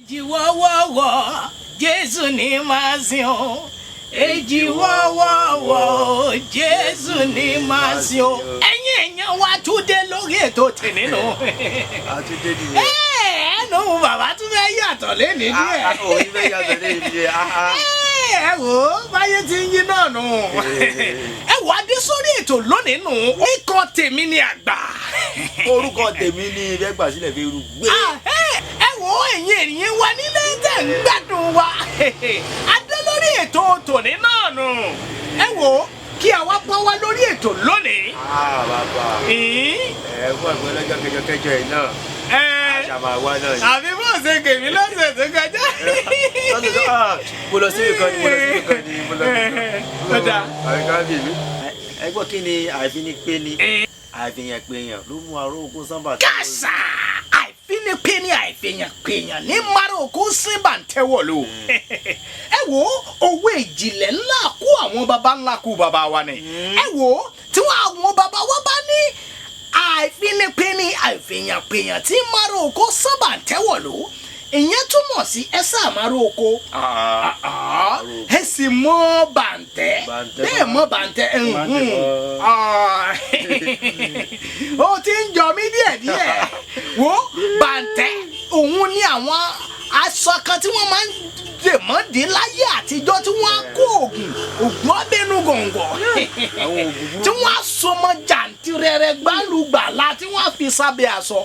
Ejiwowowo, Jésù ni máa sìn o. Ejiwowowo, Jésù ni máa sìn o. Ẹ̀yin èèyàn wa tún dé lórí ètò tèmi nù. Àtúndé nìyẹn. Ẹnu bàbá tún fẹ́ yàtọ̀ lẹ́ni díẹ̀. Òyìn fẹ́ yàtọ̀ lẹ́ni díẹ̀. Ẹ wò ó, báyé ti ń yí náà nù. Ẹ wò adé sórí ètò lónìí nù. Ikọ̀ tèmi ni àgbà. Orúkọ tèmi ni Rẹ́gbà sílẹ̀ fi rú gbé. Ẹ wò ó, ẹ̀yin ènìyàn wa nílé tẹ̀ ń gbádùn wa. Adé lórí ètò tòní náà nù. Ẹ wò ó, kí àwa bá wá lórí ètò lónìí. Bàbá. Fún ẹ̀gbọ́n lọ́jọ́ kẹjọ yìí náà. Àṣàmà wa náà ni. Àbí bó ṣe kèmí lọ́sẹ̀ tó kọjá. Mo lọ síbi kan ni. Ọ̀dà. Àríkà bèbí. Ẹgbọ́n kí ni àìfinipé ni? Àìfihàn ló mú aró ogun sábà. Kàṣà àìfinipé ni àìfihàn ní mara òkú síbà ń tẹ́wọ̀ lò. Ẹ wo owó ìjìnlẹ̀ ńlá kú àwọn baba ńlá kú baba wa ni. Ẹ wo tí wọn àwọn baba wa bá ní àìfinipé ni àìfihàn tí mara òkú sábà ń tẹ́wọ̀ lò. Ìyẹn túmọ̀ sí ẹ sáà mara oko. Ẹ sì mọ bàǹtẹ́. Bẹ́ẹ̀ mọ bàǹtẹ́. Ó ti ń jọ mí díẹ̀díẹ̀. Wo bàǹtẹ́ òun ni àwọn aṣọ kan tí wọ́n máa ń dè mọ́dé láyé àtijọ́ tí wọ́n á kó ògùn ọbẹ̀nu gọ̀ǹgọ̀. Tí wọ́n á so mọ́ jàǹtìrẹrẹ gbálùgbàlà tí wọ́n á fi sábẹ́ aṣọ.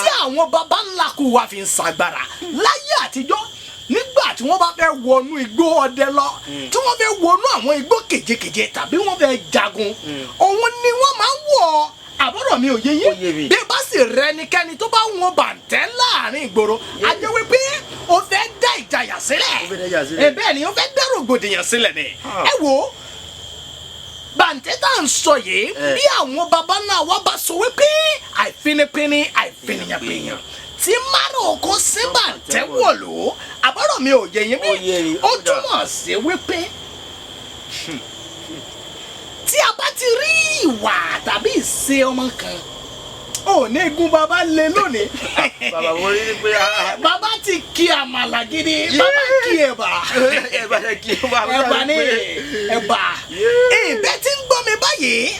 Tí àwọn baba ńlá kú wa fi ń ṣàgbára láyé àtijọ́ nígbà tí wọ́n bá fẹ́ wọnú igbó ọdẹ lọ tí wọ́n fẹ́ wọnú àwọn igbó kejekeje tàbí wọ́n fẹ́ jagun òun ni wọ́n máa ń wọ̀ àbọ̀rọ̀ mi ò yé yín bí bá sì rẹ ẹnikẹ́ni tó bá wọn bàǹtẹ́ láàrin ìgboro a jẹ́ wípé o fẹ́ dá ìjàyà sílẹ̀ bẹ́ẹ̀ ni o fẹ́ dá rògbòdìyàn sílẹ̀ ni ẹ wo bàǹtẹ́ tá à ń sọ yìí bí àwọn baba náà wá bá sọ wípé àìfinipini àìfiniyànpìyàn tí márùn kó síbà tẹ́wọ̀ lò àbọ̀rọ̀ mi ò yé yín bí ó túmọ̀ sí wípé tí a bá ti rí ìwà tàbí ìṣe ọmọ kan ò ní gun bàbá lé lónìí. Bàbá mo rí pé bàbá ti kí àmàlà gidi bàbá kí ẹ̀bà. Ẹ̀bà ṣe kí ó bá mi. Ẹ̀bà ni ẹ̀bà. Ìbẹ́ tí ń gbọ́ mi báyìí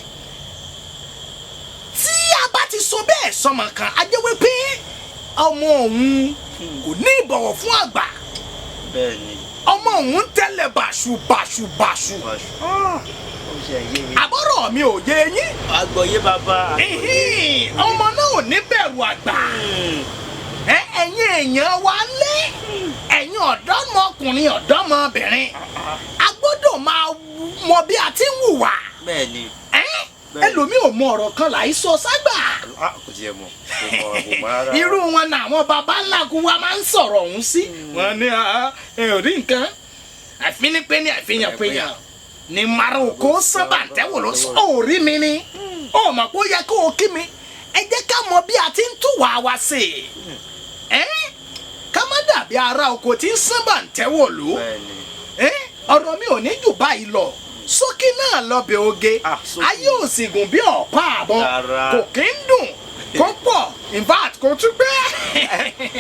tí a bá ti sọ bẹ́ẹ̀ sọmọ kan a jẹ́ wípé ọmọ òun kò ní ìbọ̀wọ̀ fún àgbà. Bẹ́ẹ̀ni. Ọmọ òun tẹ́lẹ̀ bàṣubàṣu. Àbọ̀rọ̀ mi ò yé yín. Àgbọ̀yé bàbá. Ọmọ náà ò ní bẹ̀rù àgbà. Ẹ̀yin èèyàn wa lé ẹ̀yin ọ̀dọ́mọkùnrin ọ̀dọ́mọbìnrin a gbọ́dọ̀ máa mọ bí a ti ń hùwà. Bẹ́ẹ̀ni. Ẹlòmíì ò mọ ọ̀rọ̀ kan là í sọ ságbà. Kò tiẹ̀ mọ̀ kò mọ̀ rárá. Irú wọn náà àwọn baba ńlá kú wa máa ń sọ̀rọ̀ ọ̀hún sí. Wọ́n ní ẹ ò rí nǹkan àfinipé ní àfihàn ni mara oko sábà tẹ́wọ̀ lọ sọ orí mi ni ó mọ̀ pé ó yẹ kó o kí mi ẹ jẹ́ ká mọ bí a ti ń túwà wá sí i ká má dàbí ara oko tí ń sábà tẹ́wọ̀ lò ọ̀rọ̀ mi ò ní jù báyìí lọ sókè náà lọ́bẹ̀ oge ayé òsìgùn bí ọ̀pá àbọ̀ kò kí ń dùn kó pọ̀ in fact kò tún gbé.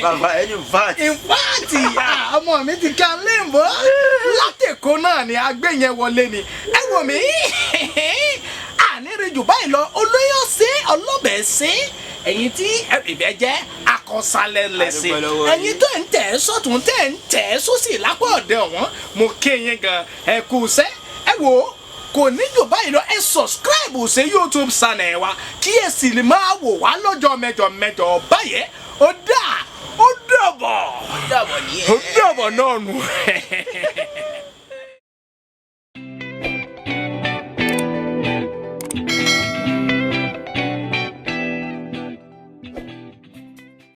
Bàbá ẹni in fact ọmọ mi ti ká léèbó látẹ̀kọ́ náà ni agbé yẹn wọlé ni ẹ wò mí àníri jù báyìí lọ olóyè ọ̀sẹ̀ ọlọ́bẹ̀ ṣe ẹ̀yin tí ìbẹ́ jẹ́ akọ̀sálẹ̀ lẹ̀sẹ̀ ẹ̀yin tó ń tẹ̀ sọ́tún tẹ̀ ń tẹ̀ sósì lápá ọ̀dẹ ọ̀wọ́n mo kéyìn gan ẹ kú sẹ́ ẹ wò ó kò ní jù báyìí lọ ẹ subscribe sí YouTube channel wa kí ẹ sì lè máa wò wá lọ́jọ́ mẹ́jọ báyẹn ó dàbọ̀ náà nù.